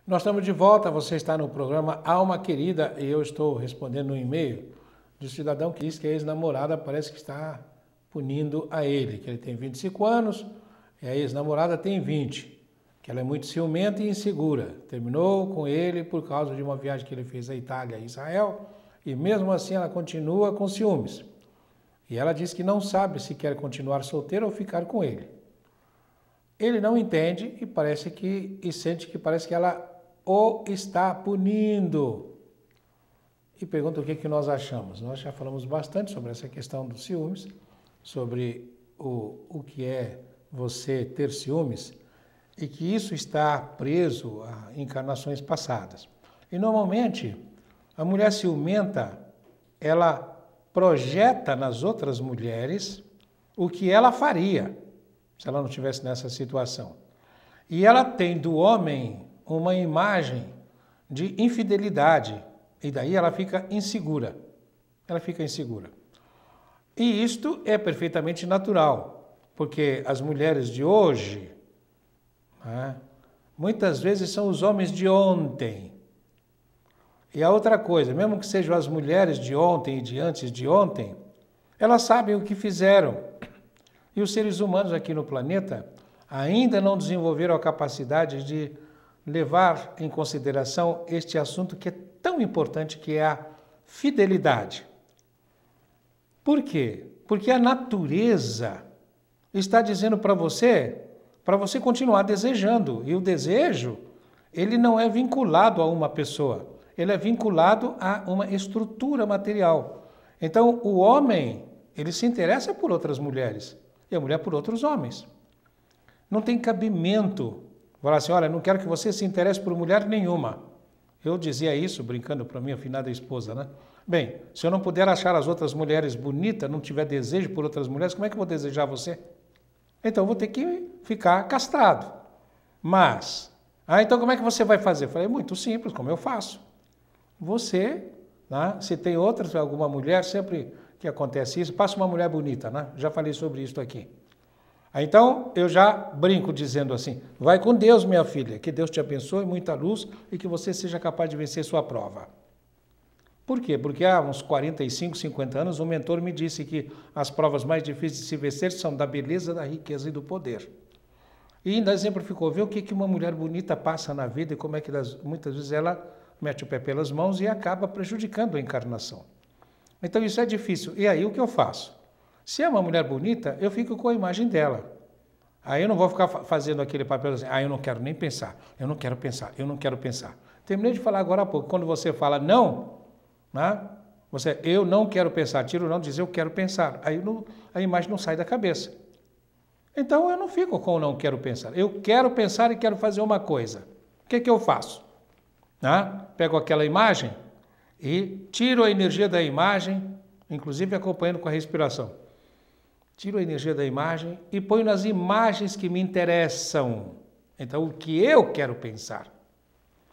Nós estamos de volta, você está no programa Alma Querida e eu estou respondendo um e-mail de um cidadão que diz que a ex-namorada parece que está punindo a ele, que ele tem 25 anos e a ex-namorada tem 20, que ela é muito ciumenta e insegura. Terminou com ele por causa de uma viagem que ele fez à Itália e Israel e mesmo assim ela continua com ciúmes. E ela diz que não sabe se quer continuar solteira ou ficar com ele. Ele não entende e sente que parece que ela o está punindo. E pergunta o que nós achamos. Nós já falamos bastante sobre essa questão dos ciúmes, sobre o que é você ter ciúmes e que isso está preso a encarnações passadas. E normalmente a mulher ciumenta, ela projeta nas outras mulheres o que ela faria se ela não estivesse nessa situação. E ela tem do homem uma imagem de infidelidade, e daí ela fica insegura. Ela fica insegura. E isto é perfeitamente natural, porque as mulheres de hoje, muitas vezes são os homens de ontem. E a outra coisa, mesmo que sejam as mulheres de ontem e de antes de ontem, elas sabem o que fizeram. E os seres humanos aqui no planeta ainda não desenvolveram a capacidade de levar em consideração este assunto que é tão importante, que é a fidelidade. Por quê? Porque a natureza está dizendo para você continuar desejando. E o desejo, ele não é vinculado a uma pessoa, ele é vinculado a uma estrutura material. Então, o homem, ele se interessa por outras mulheres e a mulher por outros homens. Não tem cabimento falar assim, olha, não quero que você se interesse por mulher nenhuma. Eu dizia isso brincando para minha afinada esposa, né? Bem, se eu não puder achar as outras mulheres bonitas, não tiver desejo por outras mulheres, como é que eu vou desejar você? Então eu vou ter que ficar castrado. Mas, então como é que você vai fazer? Eu falei, muito simples, como eu faço. Você, né, se tem alguma mulher, sempre que acontece isso, passa uma mulher bonita, né? Já falei sobre isso aqui. Então, eu já brinco dizendo assim, vai com Deus, minha filha, que Deus te abençoe, muita luz e que você seja capaz de vencer sua prova. Por quê? Porque há uns 45, 50 anos, um mentor me disse que as provas mais difíceis de se vencer são da beleza, da riqueza e do poder. E ainda exemplificou, ver o que uma mulher bonita passa na vida e como é que muitas vezes ela mete o pé pelas mãos e acaba prejudicando a encarnação. Então, isso é difícil. E aí, o que eu faço? Se é uma mulher bonita, eu fico com a imagem dela. Aí eu não vou ficar fazendo aquele papel assim, eu não quero nem pensar, eu não quero pensar, eu não quero pensar. Terminei de falar agora há pouco, quando você fala não, né? Eu não quero pensar, tira o não, diz eu quero pensar. Aí a imagem não sai da cabeça. Então eu não fico com o não quero pensar. Eu quero pensar e quero fazer uma coisa. O que eu faço? Pego aquela imagem e tiro a energia da imagem, inclusive acompanhando com a respiração. Tiro a energia da imagem e ponho nas imagens que me interessam. Então, o que eu quero pensar.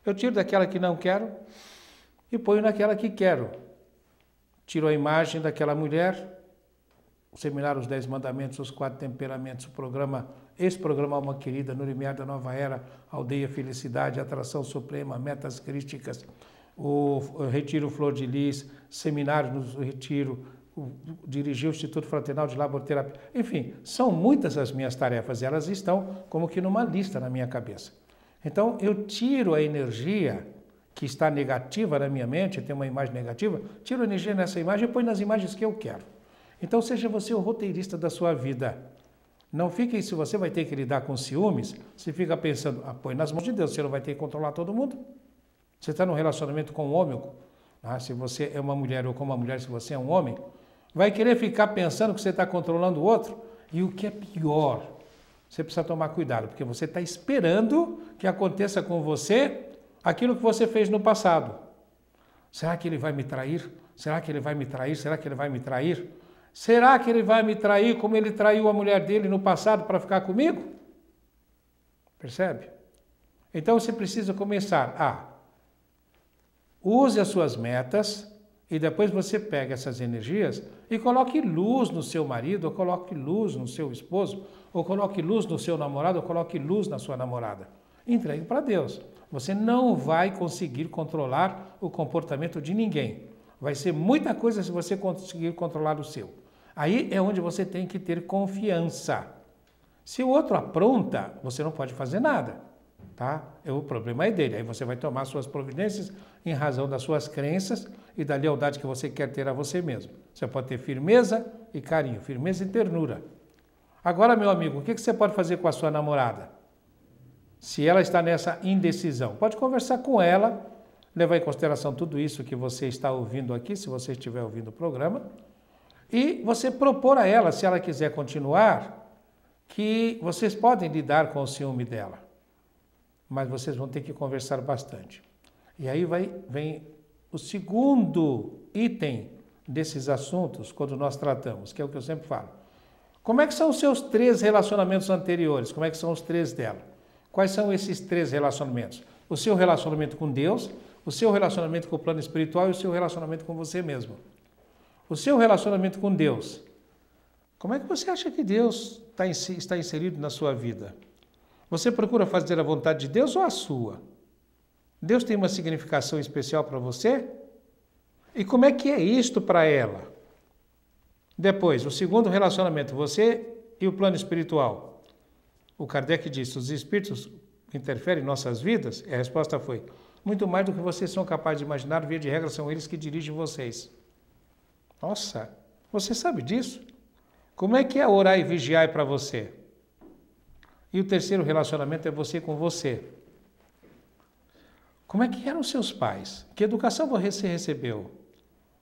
Eu tiro daquela que não quero e ponho naquela que quero. Tiro a imagem daquela mulher, o seminário Os 10 Mandamentos, Os 4 Temperamentos, esse programa Alma Querida, no limiar da nova era, Aldeia Felicidade, Atração Suprema, Metas Crísticas, o Retiro Flor de Lis, seminário no Retiro, dirigir o Instituto Fraternal de Laborterapia. Enfim, são muitas as minhas tarefas, elas estão como que numa lista na minha cabeça. Então, eu tiro a energia que está negativa na minha mente, tem uma imagem negativa, tiro a energia nessa imagem e ponho nas imagens que eu quero. Então, seja você o roteirista da sua vida. Não fique, se você vai ter que lidar com ciúmes, você fica pensando, põe nas mãos de Deus, você não vai ter que controlar todo mundo. Você está num relacionamento com um homem, se você é uma mulher ou com uma mulher, se você é um homem, vai querer ficar pensando que você está controlando o outro? E o que é pior, você precisa tomar cuidado, porque você está esperando que aconteça com você aquilo que você fez no passado. Será que ele vai me trair? Será que ele vai me trair? Será que ele vai me trair? Será que ele vai me trair como ele traiu a mulher dele no passado para ficar comigo? Percebe? Então você precisa começar use as suas metas e depois você pega essas energias e coloque luz no seu marido, ou coloque luz no seu esposo, ou coloque luz no seu namorado, ou coloque luz na sua namorada. Entregue para Deus. Você não vai conseguir controlar o comportamento de ninguém. Vai ser muita coisa se você conseguir controlar o seu. Aí é onde você tem que ter confiança. Se o outro apronta, você não pode fazer nada, tá? O problema é dele. Aí você vai tomar suas providências em razão das suas crenças e da lealdade que você quer ter a você mesmo. Você pode ter firmeza e carinho, firmeza e ternura. Agora, meu amigo, o que você pode fazer com a sua namorada? Se ela está nessa indecisão, pode conversar com ela, levar em consideração tudo isso que você está ouvindo aqui, se você estiver ouvindo o programa, e você propor a ela, se ela quiser continuar, que vocês podem lidar com o ciúme dela, mas vocês vão ter que conversar bastante. E aí vem o segundo item desses assuntos, quando nós tratamos, que é o que eu sempre falo. Como é que são os seus 3 relacionamentos anteriores? Como é que são os 3 dela? Quais são esses 3 relacionamentos? O seu relacionamento com Deus, o seu relacionamento com o plano espiritual e o seu relacionamento com você mesmo. O seu relacionamento com Deus. Como é que você acha que Deus está inserido na sua vida? Você procura fazer a vontade de Deus ou a sua? Deus tem uma significação especial para você? E como é que é isto para ela? Depois, o segundo relacionamento, você e o plano espiritual. O Kardec disse, os espíritos interferem em nossas vidas? E a resposta foi, muito mais do que vocês são capazes de imaginar, via de regra são eles que dirigem vocês. Nossa, você sabe disso? Como é que é orar e vigiar para você? E o terceiro relacionamento é você com você. Como é que eram os seus pais? Que educação você recebeu?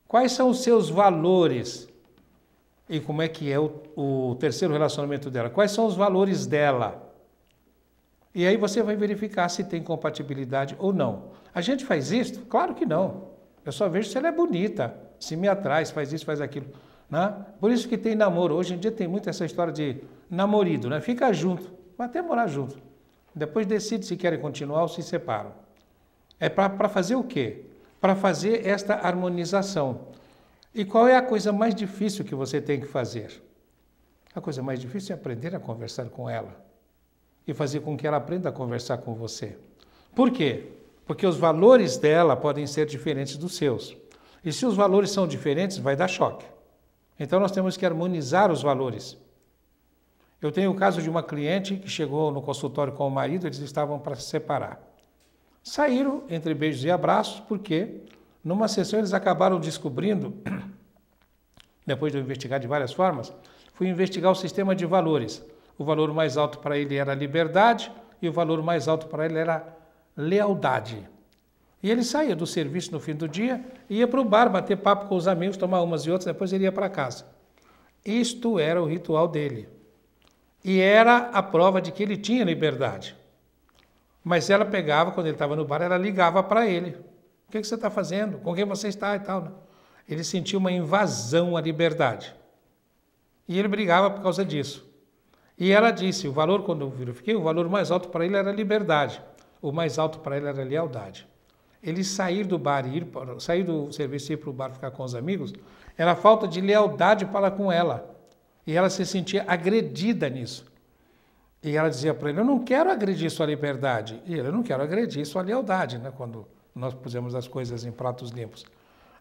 Quais são os seus valores? E como é que é o terceiro relacionamento dela? Quais são os valores dela? E aí você vai verificar se tem compatibilidade ou não. A gente faz isso? Claro que não. Eu só vejo se ela é bonita, se me atrai, se faz isso, faz aquilo. Né? Por isso que tem namoro. Hoje em dia tem muito essa história de namorido, né? Fica junto, vai até morar junto. Depois decide se querem continuar ou se separam. É para fazer o quê? Para fazer esta harmonização. E qual é a coisa mais difícil que você tem que fazer? A coisa mais difícil é aprender a conversar com ela. E fazer com que ela aprenda a conversar com você. Por quê? Porque os valores dela podem ser diferentes dos seus. E se os valores são diferentes, vai dar choque. Então nós temos que harmonizar os valores. Eu tenho o caso de uma cliente que chegou no consultório com o marido, eles estavam para se separar. Saíram entre beijos e abraços, porque numa sessão eles acabaram descobrindo, depois de eu investigar de várias formas, fui investigar o sistema de valores. O valor mais alto para ele era liberdade e o valor mais alto para ele era lealdade. E ele saía do serviço no fim do dia, ia para o bar, bater papo com os amigos, tomar umas e outras, depois ele ia para casa. Isto era o ritual dele. E era a prova de que ele tinha liberdade. Mas ela pegava, quando ele estava no bar, ela ligava para ele. O que você está fazendo? Com quem você está e tal? Né? Ele sentia uma invasão à liberdade. E ele brigava por causa disso. E ela disse, o valor, quando eu verifiquei, o valor mais alto para ele era liberdade. O mais alto para ele era lealdade. Ele sair do bar, sair do serviço e ir para o bar ficar com os amigos, era falta de lealdade para com ela. E ela se sentia agredida nisso. E ela dizia para ele, eu não quero agredir sua liberdade. E ele, eu não quero agredir sua lealdade, né? Quando nós pusemos as coisas em pratos limpos.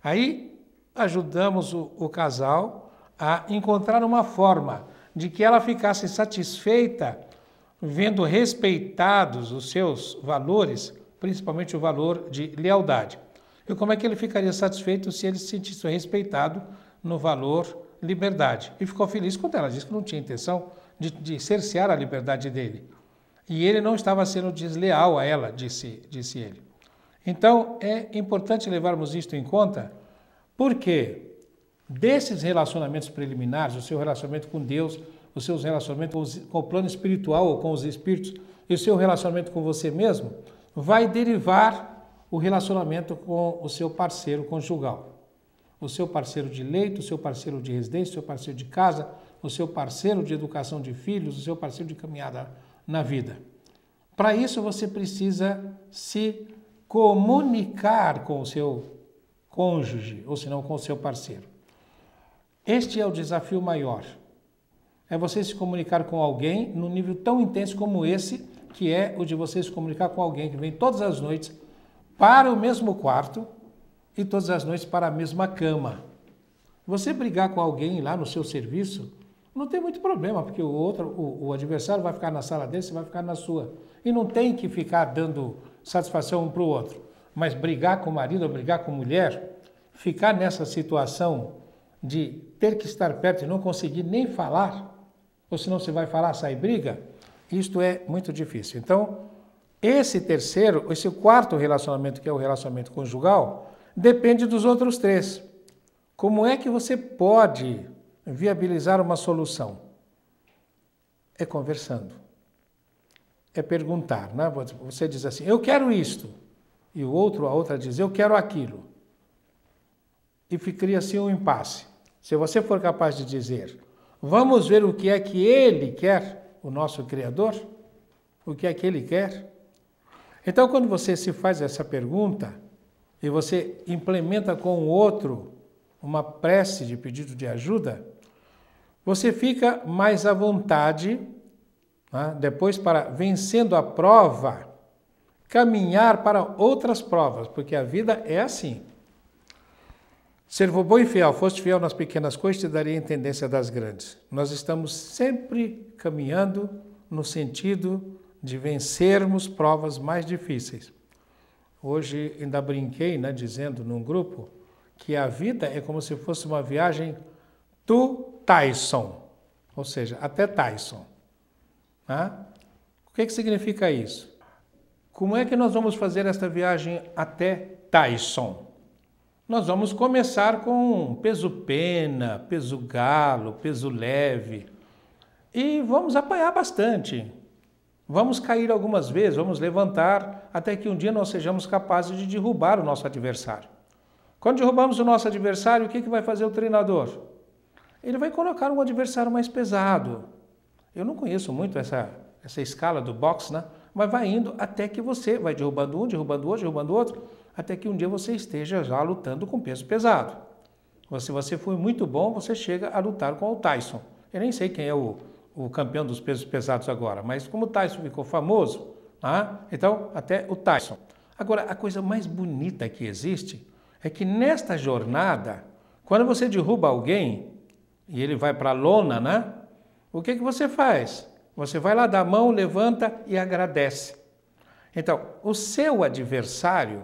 Aí ajudamos o casal a encontrar uma forma de que ela ficasse satisfeita vendo respeitados os seus valores, principalmente o valor de lealdade. E como é que ele ficaria satisfeito se ele se sentisse respeitado no valor liberdade? E ficou feliz quando ela disse que não tinha intenção de cercear a liberdade dele. E ele não estava sendo desleal a ela, disse ele. Então, é importante levarmos isto em conta, porque desses relacionamentos preliminares, o seu relacionamento com Deus, o seu relacionamento com o plano espiritual ou com os espíritos, e o seu relacionamento com você mesmo, vai derivar o relacionamento com o seu parceiro conjugal. O seu parceiro de leito, o seu parceiro de residência, o seu parceiro de casa, o seu parceiro de educação de filhos, o seu parceiro de caminhada na vida. Para isso você precisa se comunicar com o seu cônjuge, ou se não com o seu parceiro. Este é o desafio maior. É você se comunicar com alguém num nível tão intenso como esse que é o de você se comunicar com alguém que vem todas as noites para o mesmo quarto e todas as noites para a mesma cama. Você brigar com alguém lá no seu serviço, não tem muito problema, porque o adversário vai ficar na sala dele, você vai ficar na sua. E não tem que ficar dando satisfação um para o outro. Mas brigar com o marido ou brigar com a mulher, ficar nessa situação de ter que estar perto e não conseguir nem falar, ou senão você vai falar, sai briga, isto é muito difícil. Então, esse quarto relacionamento, que é o relacionamento conjugal, depende dos outros três. Como é que você pode viabilizar uma solução? É conversando. É perguntar, né? Você diz assim, eu quero isto. E a outra diz, eu quero aquilo. E cria assim um impasse. Se você for capaz de dizer, vamos ver o que é que ele quer, o nosso Criador, o que é que ele quer. Então, quando você se faz essa pergunta e você implementa com o outro uma prece de pedido de ajuda, você fica mais à vontade, né, depois para, vencendo a prova, caminhar para outras provas, porque a vida é assim. Ser bom e fiel, foste fiel nas pequenas coisas, te daria a intendência das grandes. Nós estamos sempre caminhando no sentido de vencermos provas mais difíceis. Hoje ainda brinquei, né, dizendo num grupo, que a vida é como se fosse uma viagem to Tyson, ou seja, até Tyson. Tá? O que significa isso? Como é que nós vamos fazer esta viagem até Tyson? Nós vamos começar com peso pena, peso galo, peso leve e vamos apanhar bastante. Vamos cair algumas vezes, vamos levantar até que um dia nós sejamos capazes de derrubar o nosso adversário. Quando derrubamos o nosso adversário, o que vai fazer o treinador? Ele vai colocar um adversário mais pesado. Eu não conheço muito essa escala do boxe, né? Mas vai indo até que você vai derrubando um, derrubando outro, derrubando outro, até que um dia você esteja já lutando com peso pesado. Se você for muito bom, você chega a lutar com o Tyson. Eu nem sei quem é o campeão dos pesos pesados agora, mas como o Tyson ficou famoso, então até o Tyson. Agora, a coisa mais bonita que existe é que nesta jornada, quando você derruba alguém e ele vai para a lona, né? O que você faz? Você vai lá, dá a mão, levanta e agradece. Então, o seu adversário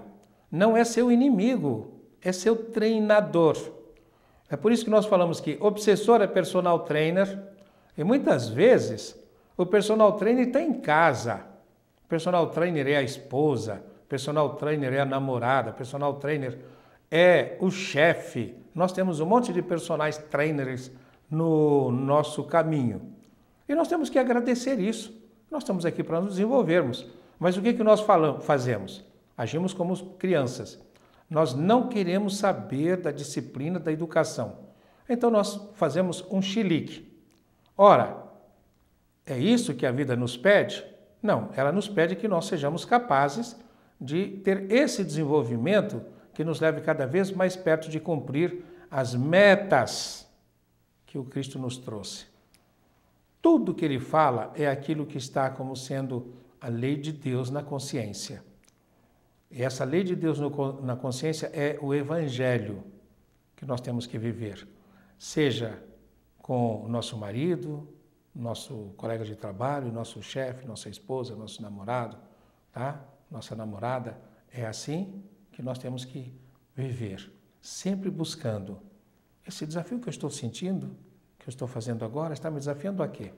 não é seu inimigo, é seu treinador. É por isso que nós falamos que obsessor é personal trainer e muitas vezes o personal trainer está em casa. O personal trainer é a esposa, o personal trainer é a namorada, o personal trainer é o chefe. Nós temos um monte de personagens trainers no nosso caminho. E nós temos que agradecer isso. Nós estamos aqui para nos desenvolvermos. Mas o que nós fazemos? Agimos como crianças. Nós não queremos saber da disciplina da educação. Então nós fazemos um chilique. Ora, é isso que a vida nos pede? Não, ela nos pede que nós sejamos capazes de ter esse desenvolvimento que nos leve cada vez mais perto de cumprir as metas que o Cristo nos trouxe. Tudo que ele fala é aquilo que está como sendo a lei de Deus na consciência. E essa lei de Deus na consciência é o Evangelho que nós temos que viver. Seja com o nosso marido, nosso colega de trabalho, nosso chefe, nossa esposa, nosso namorado, tá? Nossa namorada. É assim que nós temos que viver, sempre buscando. Esse desafio que eu estou sentindo, que eu estou fazendo agora, está me desafiando a quê?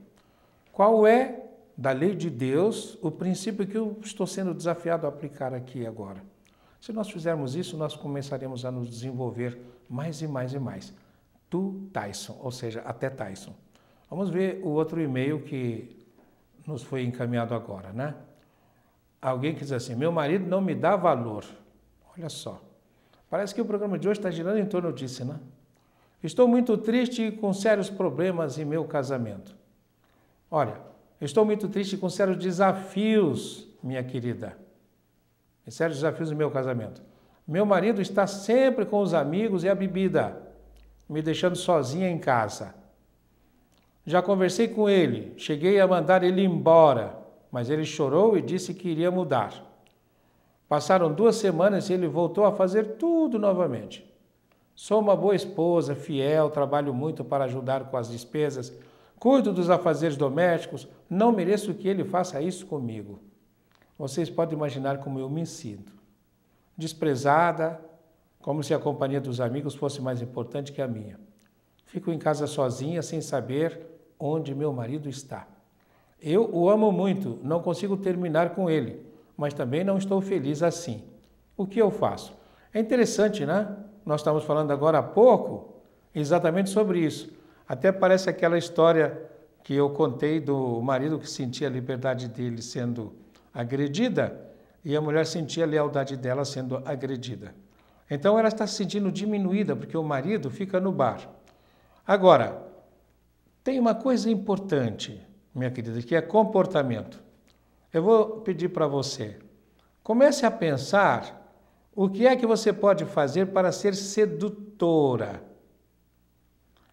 Qual é, da lei de Deus, o princípio que eu estou sendo desafiado a aplicar aqui agora? Se nós fizermos isso, nós começaremos a nos desenvolver mais e mais e mais. To Tyson, ou seja, até Tyson. Vamos ver o outro e-mail que nos foi encaminhado agora, né? Alguém que diz assim, meu marido não me dá valor. Olha só, parece que o programa de hoje está girando em torno disso, né? Estou muito triste e com sérios problemas em meu casamento. Olha, estou muito triste e com sérios desafios, minha querida. Sérios desafios no meu casamento. Meu marido está sempre com os amigos e a bebida, me deixando sozinha em casa. Já conversei com ele, cheguei a mandar ele embora. mas ele chorou e disse que iria mudar. Passaram 2 semanas e ele voltou a fazer tudo novamente. Sou uma boa esposa, fiel, trabalho muito para ajudar com as despesas, cuido dos afazeres domésticos, não mereço que ele faça isso comigo. Vocês podem imaginar como eu me sinto. Desprezada, como se a companhia dos amigos fosse mais importante que a minha. Fico em casa sozinha, sem saber onde meu marido está. Eu o amo muito, não consigo terminar com ele, mas também não estou feliz assim. O que eu faço? É interessante, né? Nós estamos falando agora há pouco exatamente sobre isso. Até parece aquela história que eu contei do marido que sentia a liberdade dele sendo agredida e a mulher sentia a lealdade dela sendo agredida. Então ela está se sentindo diminuída porque o marido fica no bar. Agora, tem uma coisa importante, minha querida, que é comportamento. Eu vou pedir para você, comece a pensar o que é que você pode fazer para ser sedutora.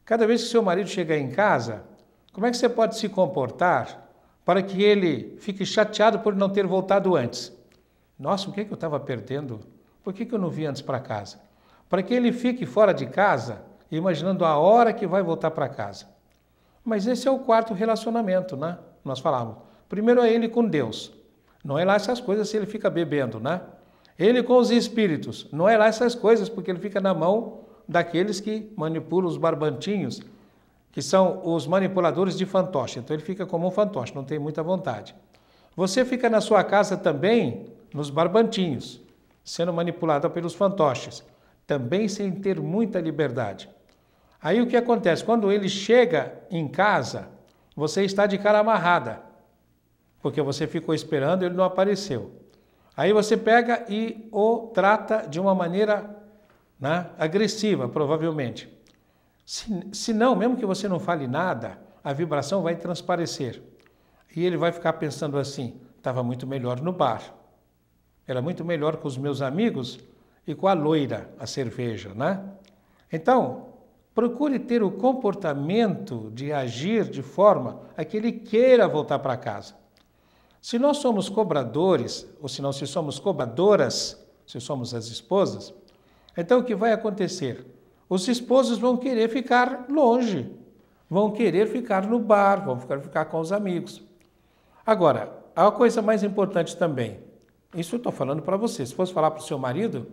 Cada vez que seu marido chegar em casa, como é que você pode se comportar para que ele fique chateado por não ter voltado antes? Nossa, o que é que eu estava perdendo? Por que eu não vi antes para casa? Para que ele fique fora de casa, imaginando a hora que vai voltar para casa. Mas esse é o 4º relacionamento, né? Nós falamos. Primeiro é ele com Deus. Não é lá essas coisas se ele fica bebendo, né? Ele com os espíritos. Não é lá essas coisas porque ele fica na mão daqueles que manipulam os barbantinhos, que são os manipuladores de fantoche. Então ele fica como um fantoche, não tem muita vontade. Você fica na sua casa também nos barbantinhos, sendo manipulado pelos fantoches, também sem ter muita liberdade. Aí o que acontece? Quando ele chega em casa, você está de cara amarrada, porque você ficou esperando e ele não apareceu. Aí você pega e o trata de uma maneira, né, agressiva, provavelmente. Se não, mesmo que você não fale nada, a vibração vai transparecer. E ele vai ficar pensando assim, estava muito melhor no bar. Era muito melhor com os meus amigos e com a loira, a cerveja, né? Então, procure ter o comportamento de agir de forma a que ele queira voltar para casa. Se nós somos cobradores, ou se não, se somos cobradoras, se somos as esposas, então o que vai acontecer? Os esposos vão querer ficar longe, vão querer ficar no bar, vão querer ficar com os amigos. Agora, há uma coisa mais importante também. Isso eu estou falando para você. Se fosse falar para o seu marido,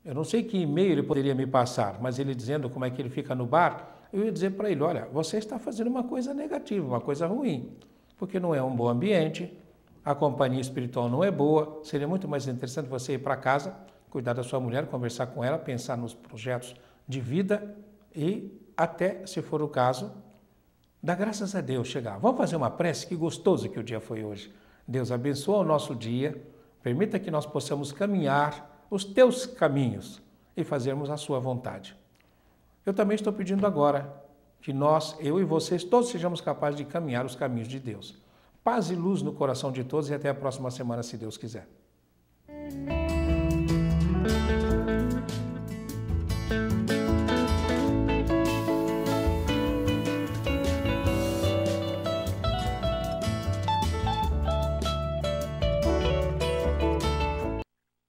eu não sei que e-mail ele poderia me passar, mas ele dizendo como é que ele fica no bar, eu ia dizer para ele, olha, você está fazendo uma coisa negativa, uma coisa ruim, porque não é um bom ambiente, a companhia espiritual não é boa, seria muito mais interessante você ir para casa, cuidar da sua mulher, conversar com ela, pensar nos projetos de vida e até, se for o caso, dar graças a Deus, chegar. Vamos fazer uma prece? Que gostoso que o dia foi hoje. Deus abençoe o nosso dia, permita que nós possamos caminhar os teus caminhos e fazermos a sua vontade. Eu também estou pedindo agora que nós, eu e vocês, todos sejamos capazes de caminhar os caminhos de Deus. Paz e luz no coração de todos e até a próxima semana, se Deus quiser.